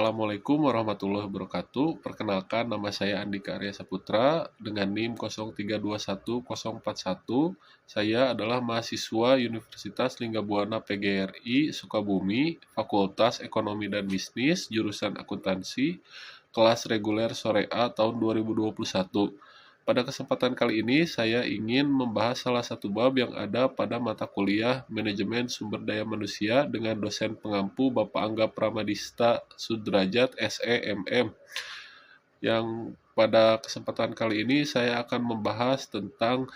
Assalamualaikum warahmatullahi wabarakatuh. Perkenalkan, nama saya Andika Arya Saputra dengan NIM 03210141. Saya adalah mahasiswa Universitas Linggabuana PGRI Sukabumi, Fakultas Ekonomi dan Bisnis, jurusan Akuntansi, kelas reguler sore A tahun 2021. Pada kesempatan kali ini, saya ingin membahas salah satu bab yang ada pada mata kuliah Manajemen Sumber Daya Manusia dengan dosen pengampu Bapak Angga Pramadista Sudrajat, SEMM. Yang pada kesempatan kali ini saya akan membahas tentang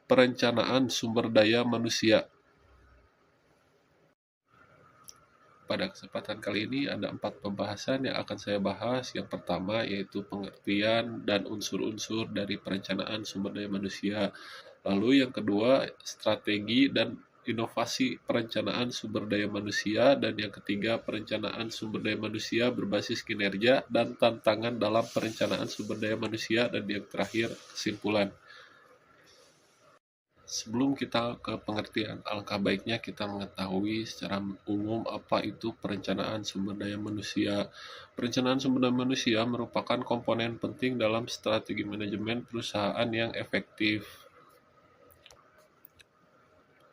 perencanaan sumber daya manusia. Pada kesempatan kali ini ada 4 pembahasan yang akan saya bahas. Yang pertama yaitu pengertian dan unsur-unsur dari perencanaan sumber daya manusia. Lalu yang kedua, strategi dan inovasi perencanaan sumber daya manusia. Dan yang ketiga, perencanaan sumber daya manusia berbasis kinerja dan tantangan dalam perencanaan sumber daya manusia. Dan yang terakhir, kesimpulan. Sebelum kita ke pengertian, alangkah baiknya kita mengetahui secara umum apa itu perencanaan sumber daya manusia. Perencanaan sumber daya manusia merupakan komponen penting dalam strategi manajemen perusahaan yang efektif.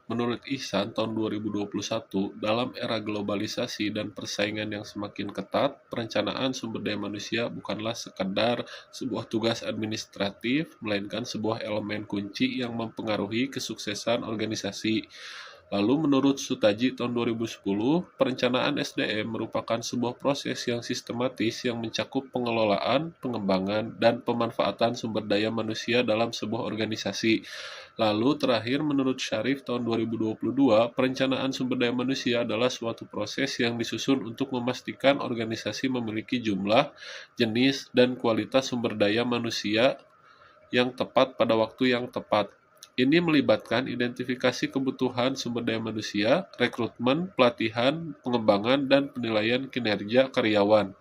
Menurut Ihsan tahun 2021, dalam era globalisasi dan persaingan yang semakin ketat, perencanaan sumber daya manusia bukanlah sekadar sebuah tugas administratif, melainkan sebuah elemen kunci yang mempengaruhi kesuksesan organisasi. Lalu menurut Sutaji tahun 2010, perencanaan SDM merupakan sebuah proses yang sistematis yang mencakup pengelolaan, pengembangan, dan pemanfaatan sumber daya manusia dalam sebuah organisasi. Lalu terakhir menurut Syarif tahun 2022, perencanaan sumber daya manusia adalah suatu proses yang disusun untuk memastikan organisasi memiliki jumlah, jenis, dan kualitas sumber daya manusia yang tepat pada waktu yang tepat. Ini melibatkan identifikasi kebutuhan sumber daya manusia, rekrutmen, pelatihan, pengembangan, dan penilaian kinerja karyawan.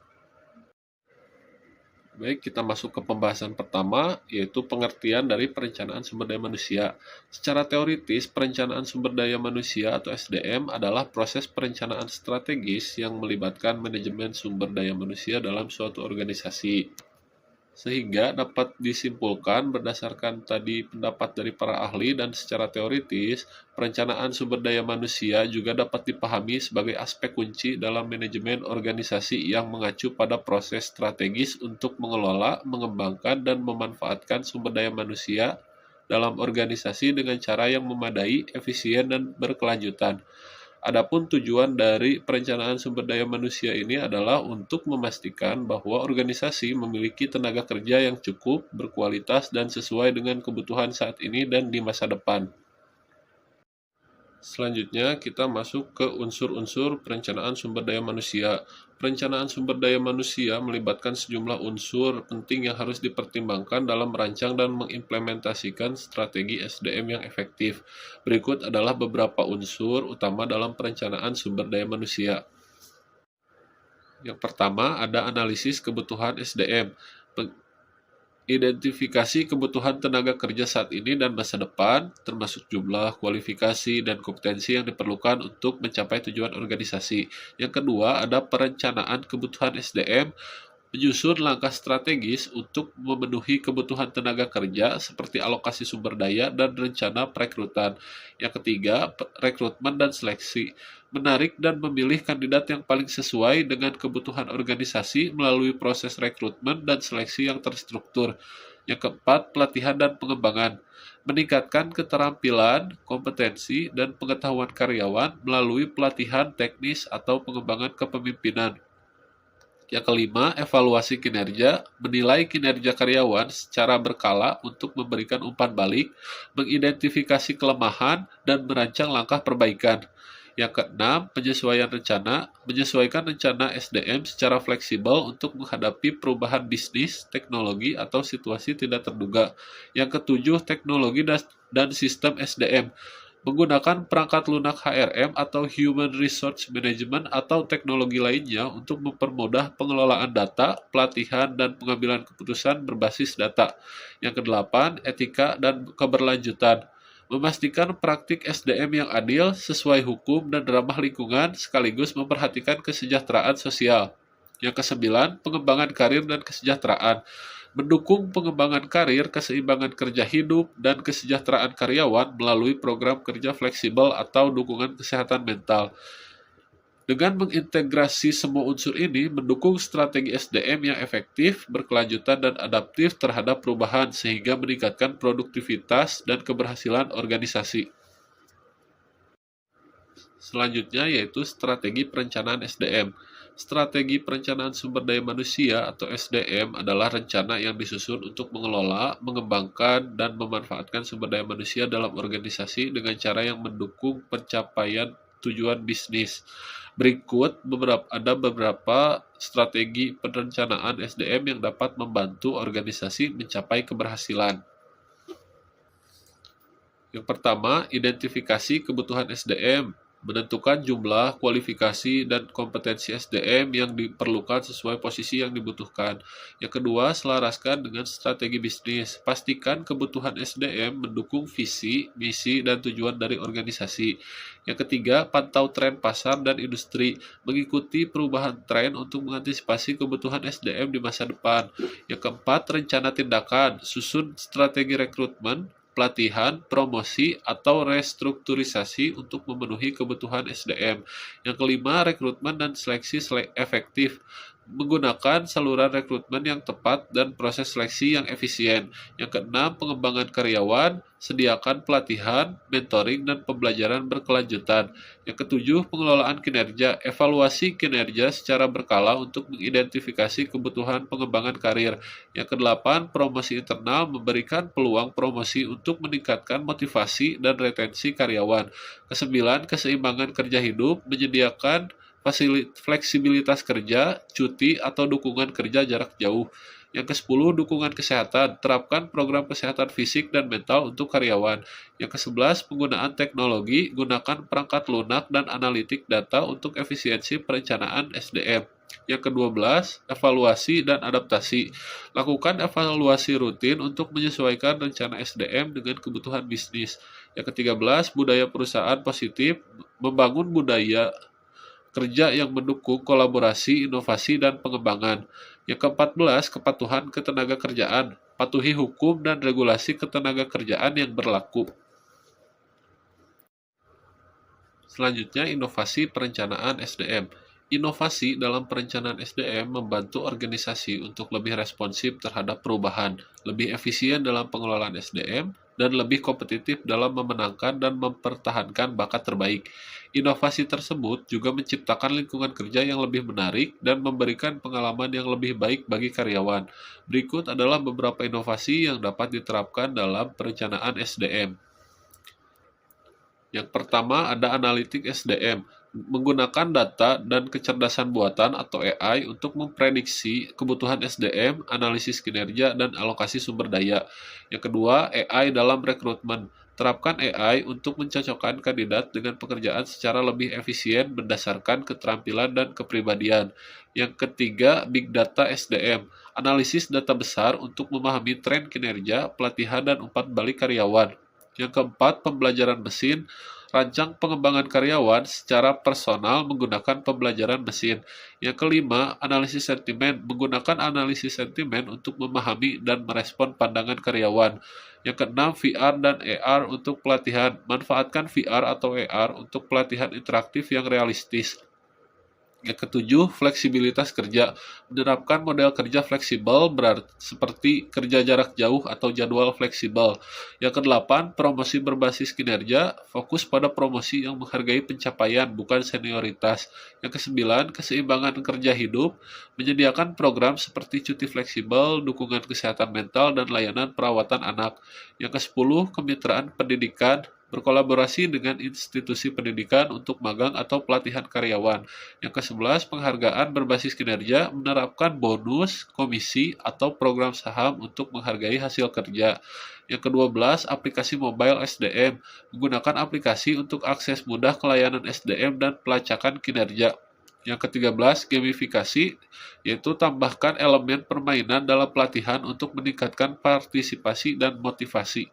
Baik, kita masuk ke pembahasan pertama, yaitu pengertian dari perencanaan sumber daya manusia. Secara teoritis, perencanaan sumber daya manusia atau SDM adalah proses perencanaan strategis yang melibatkan manajemen sumber daya manusia dalam suatu organisasi. Sehingga dapat disimpulkan berdasarkan tadi pendapat dari para ahli dan secara teoritis, perencanaan sumber daya manusia juga dapat dipahami sebagai aspek kunci dalam manajemen organisasi yang mengacu pada proses strategis untuk mengelola, mengembangkan, dan memanfaatkan sumber daya manusia dalam organisasi dengan cara yang memadai, efisien, dan berkelanjutan. Adapun tujuan dari perencanaan sumber daya manusia ini adalah untuk memastikan bahwa organisasi memiliki tenaga kerja yang cukup, berkualitas, dan sesuai dengan kebutuhan saat ini dan di masa depan. Selanjutnya, kita masuk ke unsur-unsur perencanaan sumber daya manusia. Perencanaan sumber daya manusia melibatkan sejumlah unsur penting yang harus dipertimbangkan dalam merancang dan mengimplementasikan strategi SDM yang efektif. Berikut adalah beberapa unsur utama dalam perencanaan sumber daya manusia. Yang pertama, ada analisis kebutuhan SDM. Identifikasi kebutuhan tenaga kerja saat ini dan masa depan, termasuk jumlah, kualifikasi, dan kompetensi yang diperlukan untuk mencapai tujuan organisasi. Yang kedua, ada perencanaan kebutuhan SDM, menyusun langkah strategis untuk memenuhi kebutuhan tenaga kerja seperti alokasi sumber daya dan rencana perekrutan. Yang ketiga, rekrutmen dan seleksi, menarik dan memilih kandidat yang paling sesuai dengan kebutuhan organisasi melalui proses rekrutmen dan seleksi yang terstruktur. Yang keempat, pelatihan dan pengembangan, meningkatkan keterampilan, kompetensi, dan pengetahuan karyawan melalui pelatihan teknis atau pengembangan kepemimpinan. Yang kelima, evaluasi kinerja, menilai kinerja karyawan secara berkala untuk memberikan umpan balik, mengidentifikasi kelemahan, dan merancang langkah perbaikan. Yang keenam, penyesuaian rencana, menyesuaikan rencana SDM secara fleksibel untuk menghadapi perubahan bisnis, teknologi, atau situasi tidak terduga. Yang ketujuh, teknologi dan sistem SDM, menggunakan perangkat lunak HRM atau Human Resource Management atau teknologi lainnya untuk mempermudah pengelolaan data, pelatihan, dan pengambilan keputusan berbasis data. Yang kedelapan, etika dan keberlanjutan, memastikan praktik SDM yang adil, sesuai hukum, dan ramah lingkungan, sekaligus memperhatikan kesejahteraan sosial. Yang kesembilan, pengembangan karir dan kesejahteraan. Mendukung pengembangan karir, keseimbangan kerja hidup, dan kesejahteraan karyawan melalui program kerja fleksibel atau dukungan kesehatan mental. Dengan mengintegrasi semua unsur ini, mendukung strategi SDM yang efektif, berkelanjutan, dan adaptif terhadap perubahan sehingga meningkatkan produktivitas dan keberhasilan organisasi. Selanjutnya yaitu strategi perencanaan SDM. Strategi perencanaan sumber daya manusia atau SDM adalah rencana yang disusun untuk mengelola, mengembangkan, dan memanfaatkan sumber daya manusia dalam organisasi dengan cara yang mendukung pencapaian tujuan bisnis. Berikut ada beberapa strategi perencanaan SDM yang dapat membantu organisasi mencapai keberhasilan. Yang pertama, identifikasi kebutuhan SDM. Menentukan jumlah, kualifikasi, dan kompetensi SDM yang diperlukan sesuai posisi yang dibutuhkan. Yang kedua, selaraskan dengan strategi bisnis. Pastikan kebutuhan SDM mendukung visi, misi, dan tujuan dari organisasi. Yang ketiga, pantau tren pasar dan industri. Mengikuti perubahan tren untuk mengantisipasi kebutuhan SDM di masa depan. Yang keempat, rencana tindakan. Susun strategi rekrutmen, pelatihan, promosi, atau restrukturisasi untuk memenuhi kebutuhan SDM. Yang kelima, rekrutmen dan seleksi efektif. Menggunakan saluran rekrutmen yang tepat dan proses seleksi yang efisien. Yang keenam, pengembangan karyawan, sediakan pelatihan, mentoring, dan pembelajaran berkelanjutan. Yang ketujuh, pengelolaan kinerja, evaluasi kinerja secara berkala untuk mengidentifikasi kebutuhan pengembangan karir. Yang kedelapan, promosi internal, memberikan peluang promosi untuk meningkatkan motivasi dan retensi karyawan. Kesembilan, keseimbangan kerja hidup, menyediakan fleksibilitas kerja, cuti, atau dukungan kerja jarak jauh. Yang ke-10, dukungan kesehatan. Terapkan program kesehatan fisik dan mental untuk karyawan. Yang ke-11, penggunaan teknologi. Gunakan perangkat lunak dan analitik data untuk efisiensi perencanaan SDM. Yang ke-12, evaluasi dan adaptasi. Lakukan evaluasi rutin untuk menyesuaikan rencana SDM dengan kebutuhan bisnis. Yang ke-13, budaya perusahaan positif. Membangun budaya kerja yang mendukung kolaborasi, inovasi, dan pengembangan. Yang ke-14, kepatuhan ketenaga kerjaan. Patuhi hukum dan regulasi ketenaga kerjaan yang berlaku. Selanjutnya, inovasi perencanaan SDM. Inovasi dalam perencanaan SDM membantu organisasi untuk lebih responsif terhadap perubahan, lebih efisien dalam pengelolaan SDM, dan lebih kompetitif dalam memenangkan dan mempertahankan bakat terbaik. Inovasi tersebut juga menciptakan lingkungan kerja yang lebih menarik dan memberikan pengalaman yang lebih baik bagi karyawan. Berikut adalah beberapa inovasi yang dapat diterapkan dalam perencanaan SDM. Yang pertama ada analitik SDM, menggunakan data dan kecerdasan buatan atau AI untuk memprediksi kebutuhan SDM, analisis kinerja, dan alokasi sumber daya. Yang kedua, AI dalam rekrutmen. Terapkan AI untuk mencocokkan kandidat dengan pekerjaan secara lebih efisien berdasarkan keterampilan dan kepribadian. Yang ketiga, Big Data SDM. Analisis data besar untuk memahami tren kinerja, pelatihan, dan umpan balik karyawan. Yang keempat, pembelajaran mesin. Rancang pengembangan karyawan secara personal menggunakan pembelajaran mesin. Yang kelima, analisis sentimen. Menggunakan analisis sentimen untuk memahami dan merespon pandangan karyawan. Yang keenam, VR dan AR untuk pelatihan. Manfaatkan VR atau AR untuk pelatihan interaktif yang realistis. Yang ketujuh, fleksibilitas kerja. Menerapkan model kerja fleksibel seperti kerja jarak jauh atau jadwal fleksibel. Yang kedelapan, promosi berbasis kinerja. Fokus pada promosi yang menghargai pencapaian, bukan senioritas. Yang kesembilan, keseimbangan kerja hidup. Menyediakan program seperti cuti fleksibel, dukungan kesehatan mental, dan layanan perawatan anak. Yang kesepuluh, kemitraan pendidikan. Berkolaborasi dengan institusi pendidikan untuk magang atau pelatihan karyawan. Yang ke-11, penghargaan berbasis kinerja, menerapkan bonus, komisi, atau program saham untuk menghargai hasil kerja. Yang ke-12, aplikasi mobile SDM, menggunakan aplikasi untuk akses mudah ke layanan SDM dan pelacakan kinerja. Yang ke-13, gamifikasi, yaitu tambahkan elemen permainan dalam pelatihan untuk meningkatkan partisipasi dan motivasi.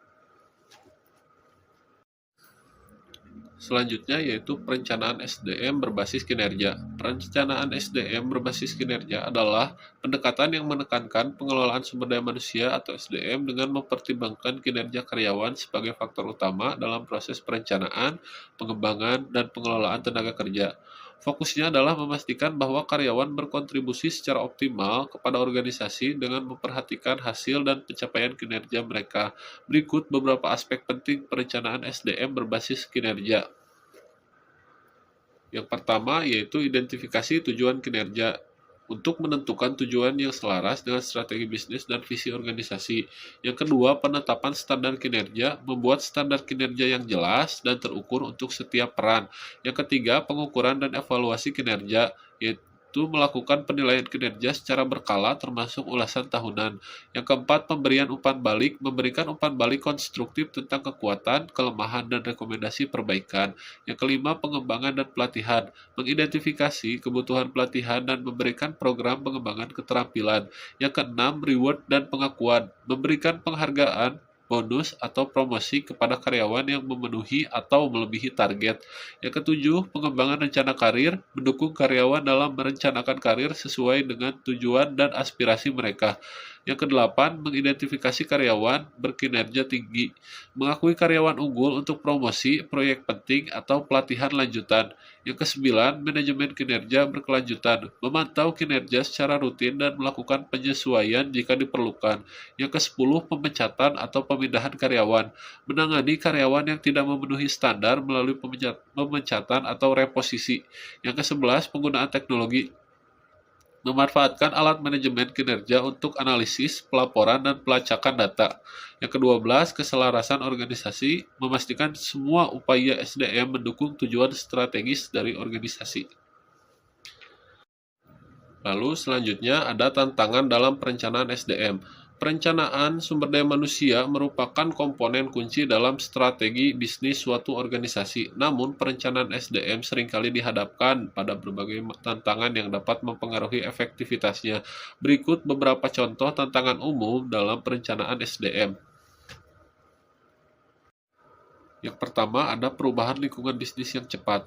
Selanjutnya yaitu perencanaan SDM berbasis kinerja. Perencanaan SDM berbasis kinerja adalah pendekatan yang menekankan pengelolaan sumber daya manusia atau SDM dengan mempertimbangkan kinerja karyawan sebagai faktor utama dalam proses perencanaan, pengembangan, dan pengelolaan tenaga kerja. Fokusnya adalah memastikan bahwa karyawan berkontribusi secara optimal kepada organisasi dengan memperhatikan hasil dan pencapaian kinerja mereka. Berikut beberapa aspek penting perencanaan SDM berbasis kinerja. Yang pertama yaitu identifikasi tujuan kinerja untuk menentukan tujuan yang selaras dengan strategi bisnis dan visi organisasi. Yang kedua, penetapan standar kinerja, membuat standar kinerja yang jelas dan terukur untuk setiap peran. Yang ketiga, pengukuran dan evaluasi kinerja, yaitu melakukan penilaian kinerja secara berkala termasuk ulasan tahunan. Yang keempat, pemberian umpan balik, memberikan umpan balik konstruktif tentang kekuatan, kelemahan, dan rekomendasi perbaikan. Yang kelima, pengembangan dan pelatihan, mengidentifikasi kebutuhan pelatihan dan memberikan program pengembangan keterampilan. Yang keenam, reward dan pengakuan, memberikan penghargaan, bonus, atau promosi kepada karyawan yang memenuhi atau melebihi target. Yang ketujuh, pengembangan rencana karir, mendukung karyawan dalam merencanakan karir sesuai dengan tujuan dan aspirasi mereka. Yang kedelapan, mengidentifikasi karyawan berkinerja tinggi, mengakui karyawan unggul untuk promosi, proyek penting, atau pelatihan lanjutan. Yang kesembilan, manajemen kinerja berkelanjutan, memantau kinerja secara rutin dan melakukan penyesuaian jika diperlukan. Yang kesepuluh, pemecatan atau pemindahan karyawan, menangani karyawan yang tidak memenuhi standar melalui pemecatan atau reposisi. Yang kesebelas, penggunaan teknologi, memanfaatkan alat manajemen kinerja untuk analisis, pelaporan, dan pelacakan data. Yang kedua belas, keselarasan organisasi, memastikan semua upaya SDM mendukung tujuan strategis dari organisasi. Lalu selanjutnya ada tantangan dalam perencanaan SDM. Perencanaan sumber daya manusia merupakan komponen kunci dalam strategi bisnis suatu organisasi. Namun, perencanaan SDM seringkali dihadapkan pada berbagai tantangan yang dapat mempengaruhi efektivitasnya. Berikut beberapa contoh tantangan umum dalam perencanaan SDM. Yang pertama, ada perubahan lingkungan bisnis yang cepat.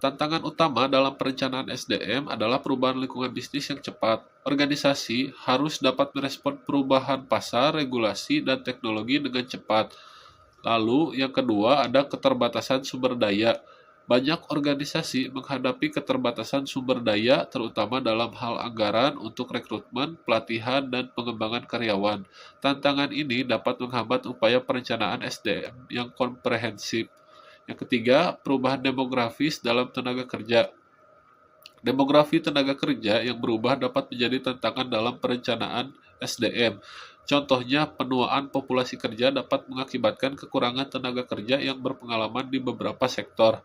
Tantangan utama dalam perencanaan SDM adalah perubahan lingkungan bisnis yang cepat. Organisasi harus dapat merespon perubahan pasar, regulasi, dan teknologi dengan cepat. Lalu, yang kedua ada keterbatasan sumber daya. Banyak organisasi menghadapi keterbatasan sumber daya, terutama dalam hal anggaran untuk rekrutmen, pelatihan, dan pengembangan karyawan. Tantangan ini dapat menghambat upaya perencanaan SDM yang komprehensif. Yang ketiga, perubahan demografis dalam tenaga kerja. Demografi tenaga kerja yang berubah dapat menjadi tantangan dalam perencanaan SDM. Contohnya, penuaan populasi kerja dapat mengakibatkan kekurangan tenaga kerja yang berpengalaman di beberapa sektor.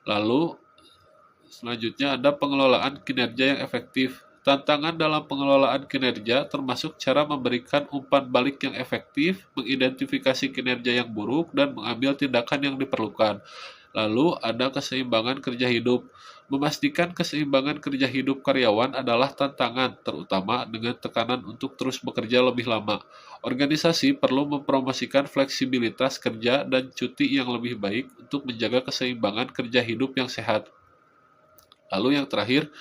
Lalu, selanjutnya ada pengelolaan kinerja yang efektif. Tantangan dalam pengelolaan kinerja termasuk cara memberikan umpan balik yang efektif, mengidentifikasi kinerja yang buruk, dan mengambil tindakan yang diperlukan. Lalu ada keseimbangan kerja hidup. Memastikan keseimbangan kerja hidup karyawan adalah tantangan, terutama dengan tekanan untuk terus bekerja lebih lama. Organisasi perlu mempromosikan fleksibilitas kerja dan cuti yang lebih baik untuk menjaga keseimbangan kerja hidup yang sehat. Lalu yang terakhir,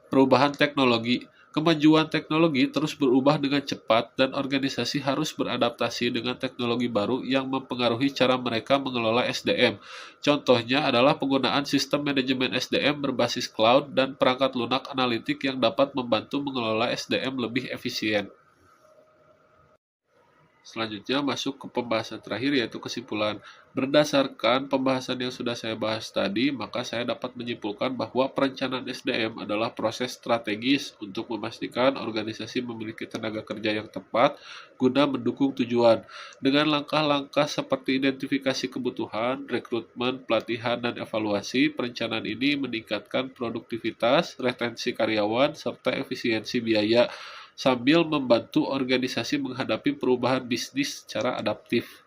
perubahan teknologi. Kemajuan teknologi terus berubah dengan cepat dan organisasi harus beradaptasi dengan teknologi baru yang mempengaruhi cara mereka mengelola SDM. Contohnya adalah penggunaan sistem manajemen SDM berbasis cloud dan perangkat lunak analitik yang dapat membantu mengelola SDM lebih efisien. Selanjutnya masuk ke pembahasan terakhir yaitu kesimpulan. Berdasarkan pembahasan yang sudah saya bahas tadi, maka saya dapat menyimpulkan bahwa perencanaan SDM adalah proses strategis untuk memastikan organisasi memiliki tenaga kerja yang tepat guna mendukung tujuan. Dengan langkah-langkah seperti identifikasi kebutuhan, rekrutmen, pelatihan, dan evaluasi, perencanaan ini meningkatkan produktivitas, retensi karyawan, serta efisiensi biaya sambil membantu organisasi menghadapi perubahan bisnis secara adaptif.